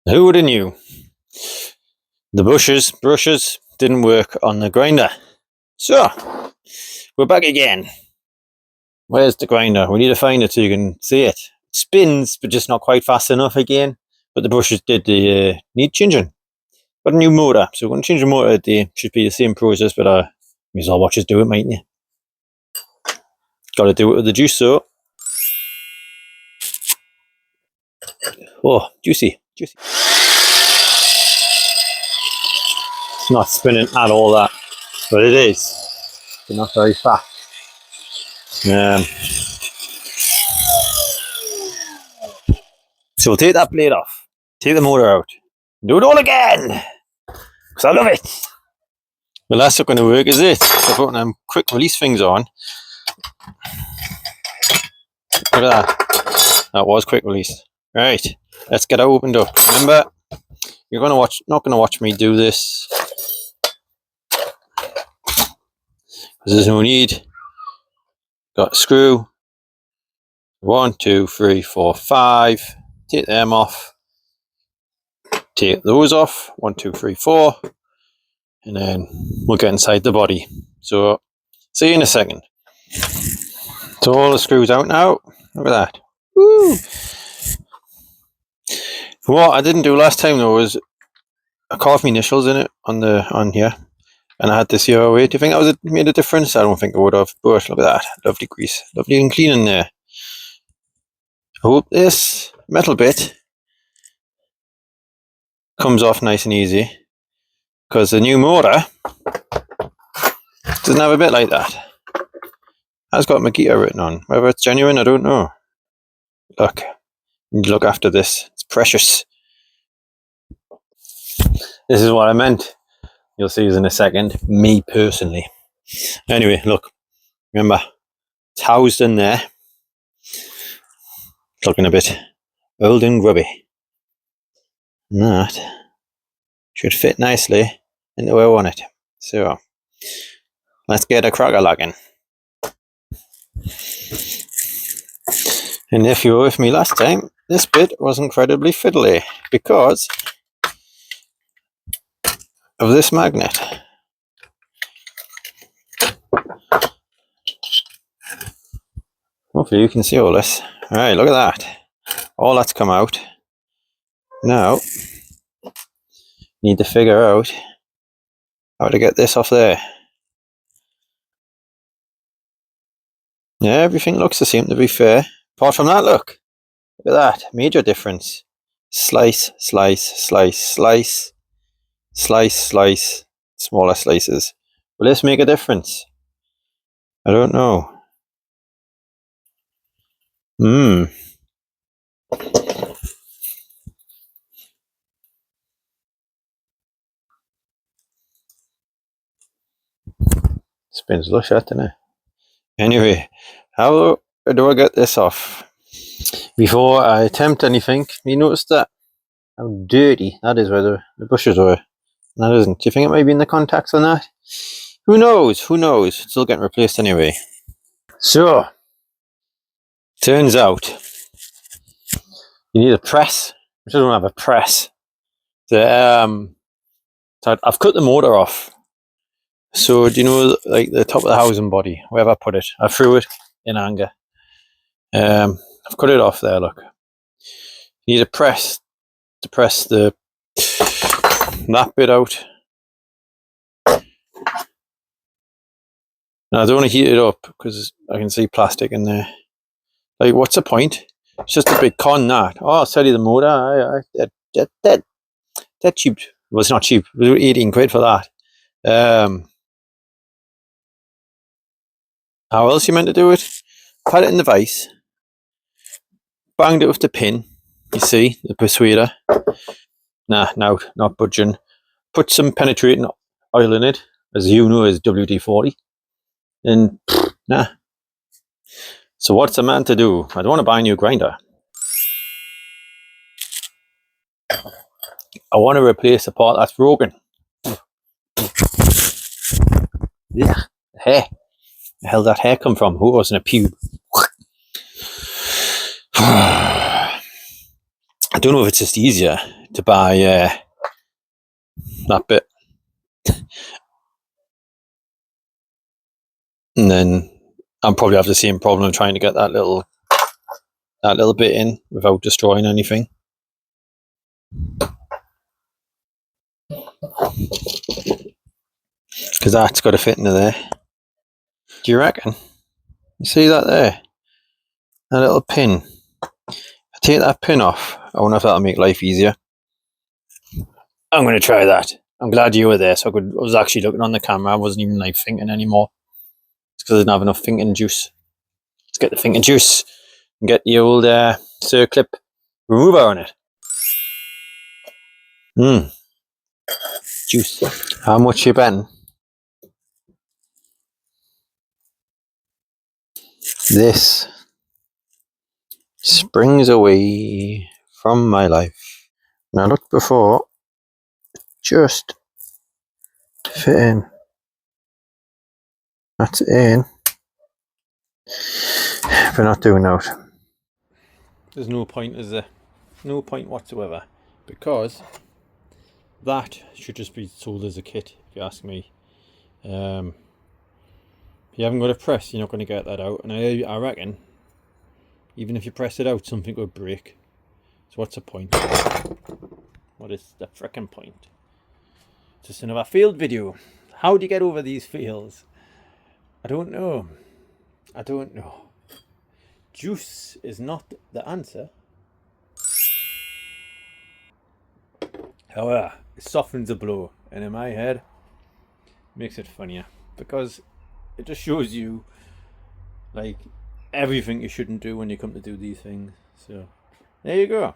Who would have knew? The brushes didn't work on the grinder. So, we're back again. Where's the grinder? We need to find it so you can see it. It spins, but just not quite fast enough again. But the brushes did need changing. Got a new motor, so we're going to change the motor today. Should be the same process, but may as well watch us do it, mightn't you? Got to do it with the juice, so. Oh, juicy. It's not spinning at all, that, but it is. But not very fast. So we'll take that blade off, take the motor out, do it all again, because I love it. Well, that's not going to work, is it? So putting them quick release things on. Look at that. That was quick release. Right, let's get it opened up. Remember, you're going to not going to watch me do this, because there's no need. Got a screw. 1, 2, 3, 4, 5. Take them off. Take those off. 1, 2, 3, 4. And then we'll get inside the body. So, see you in a second. So all the screws out now. Look at that. Woo! What I didn't do last time though was I carved my initials in it on here, and I had this here away. Do you think that was made a difference? I don't think it would have. But look at that, lovely grease, lovely and clean in there. I hope this metal bit comes off nice and easy, because the new motor doesn't have a bit like that. Has got Makita written on. Whether it's genuine, I don't know. Look, you need to look after this. It's precious. This is what I meant. You'll see in a second. Me personally. Anyway, look. Remember, it's housed in there. It's looking a bit old and grubby. And that should fit nicely into where I want it. So, let's get a cracker locking. And if you were with me last time, this bit was incredibly fiddly because of this magnet. Hopefully you can see all this. Alright, look at that. All that's come out. Now, need to figure out how to get this off there. Yeah, everything looks the same, to be fair. Apart from that, look at that, major difference. Slice, slice, slice, slice, slice, slice, smaller slices. Will this make a difference? I don't know. Spins lush, doesn't it? Anyway, how do I get this off? Before I attempt anything, you notice that how dirty that is where the brushes were. That isn't. Do you think it might be in the contacts on that? Who knows? Who knows? It's still getting replaced anyway. So, turns out you need a press. I don't have a press. So I've cut the motor off. So do you know, like the top of the housing body, wherever I put it, I threw it in anger. I've cut it off there. Look, you need a press to press that bit out. Now I don't want to heat it up because I can see plastic in there. Like, what's the point? It's just a big con, that. Oh, I'll sell you the motor. That cheap. Well, it's not cheap. It was 18 quid for that. How else you meant to do it? Put it in the vise. Banged it with the pin. You see, the persuader. Nah, no, not budging. Put some penetrating oil in it, as you know is WD-40. And, nah. So what's a man to do? I don't want to buy a new grinder. I want to replace the part that's broken. Yeah, hair. Where the hell did that hair come from? Who wasn't a pube? I don't know if it's just easier to buy that bit, and then I'll probably have the same problem trying to get that little bit in without destroying anything. Because that's got to fit into there. Do you reckon? You see that there? That little pin. If I take that pin off, I wonder if that'll make life easier. I'm going to try that. I'm glad you were there, so I was actually looking on the camera. I wasn't even like thinking anymore. It's because I didn't have enough thinking juice. Let's get the thinking juice and get the old circlip remover on it. Juice. How much you betting? This springs away from my life. Now look before, just fit in. That's in. We're not doing that. There's no point, is there? No point whatsoever. Because that should just be sold as a kit, if you ask me. If you haven't got a press, you're not going to get that out. And I reckon, even if you press it out, something would break. So what's the point? What is the frickin' point? It's just another failed video. How do you get over these fails? I don't know. I don't know. Juice is not the answer. However, it softens the blow, and in my head, makes it funnier because it just shows you like everything you shouldn't do when you come to do these things. So there you go.